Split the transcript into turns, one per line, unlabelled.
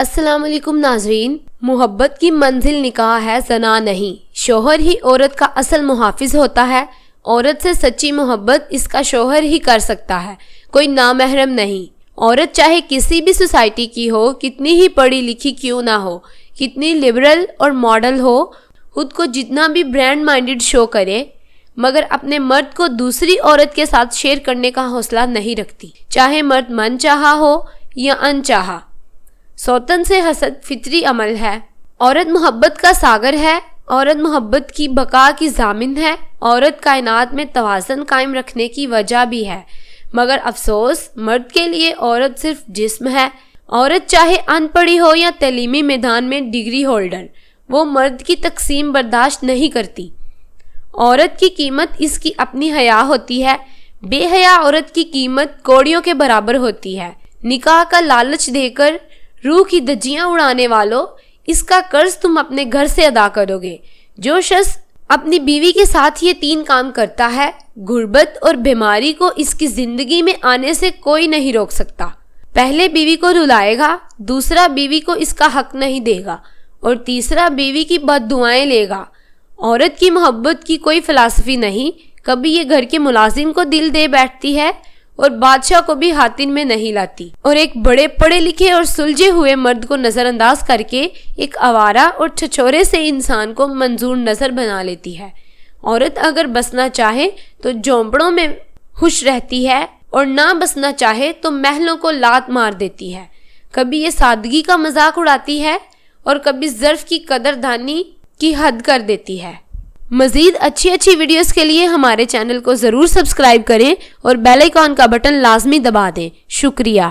السلام علیکم ناظرین، محبت کی منزل نکاح ہے، زنا نہیں۔ شوہر ہی عورت کا اصل محافظ ہوتا ہے۔ عورت سے سچی محبت اس کا شوہر ہی کر سکتا ہے، کوئی نامحرم نہیں۔ عورت چاہے کسی بھی سوسائٹی کی ہو، کتنی ہی پڑھی لکھی کیوں نہ ہو، کتنی لبرل اور ماڈل ہو، خود کو جتنا بھی برانڈ مائنڈڈ شو کرے، مگر اپنے مرد کو دوسری عورت کے ساتھ شیئر کرنے کا حوصلہ نہیں رکھتی، چاہے مرد من چاہا ہو یا انچاہا۔ سوتن سے حسد فطری عمل ہے۔ عورت محبت کا ساگر ہے، عورت محبت کی بقا کی ضامن ہے، عورت کائنات میں توازن قائم رکھنے کی وجہ بھی ہے، مگر افسوس مرد کے لیے عورت صرف جسم ہے۔ عورت چاہے ان پڑھی ہو یا تعلیمی میدان میں ڈگری ہولڈر، وہ مرد کی تقسیم برداشت نہیں کرتی۔ عورت کی قیمت اس کی اپنی حیا ہوتی ہے، بے حیا عورت کی قیمت کوڑیوں کے برابر ہوتی ہے۔ نکاح کا لالچ دے کر روح کی دھجیاں اڑانے والوں، اس کا قرض تم اپنے گھر سے ادا کرو گے۔ جو شخص اپنی بیوی کے ساتھ یہ 3 کام کرتا ہے، غربت اور بیماری کو اس کی زندگی میں آنے سے کوئی نہیں روک سکتا۔ پہلے بیوی کو رلائے گا، دوسرا بیوی کو اس کا حق نہیں دے گا، اور تیسرا بیوی کی بد دعائیں لے گا۔ عورت کی محبت کی کوئی فلسفی نہیں، کبھی یہ گھر کے ملازم کو دل دے بیٹھتی ہے اور بادشاہ کو بھی ہاتھن میں نہیں لاتی، اور ایک بڑے پڑھے لکھے اور سلجھے ہوئے مرد کو نظر انداز کر کے ایک آوارہ اور چھچورے سے انسان کو منظور نظر بنا لیتی ہے۔ عورت اگر بسنا چاہے تو جھونپڑوں میں خوش رہتی ہے، اور نہ بسنا چاہے تو محلوں کو لات مار دیتی ہے۔ کبھی یہ سادگی کا مذاق اڑاتی ہے اور کبھی ظرف کی قدردانی کی حد کر دیتی ہے۔ مزید اچھی ویڈیوز کے لیے ہمارے چینل کو ضرور سبسکرائب کریں اور بیل آئیکن کا بٹن لازمی دبا دیں۔ شکریہ۔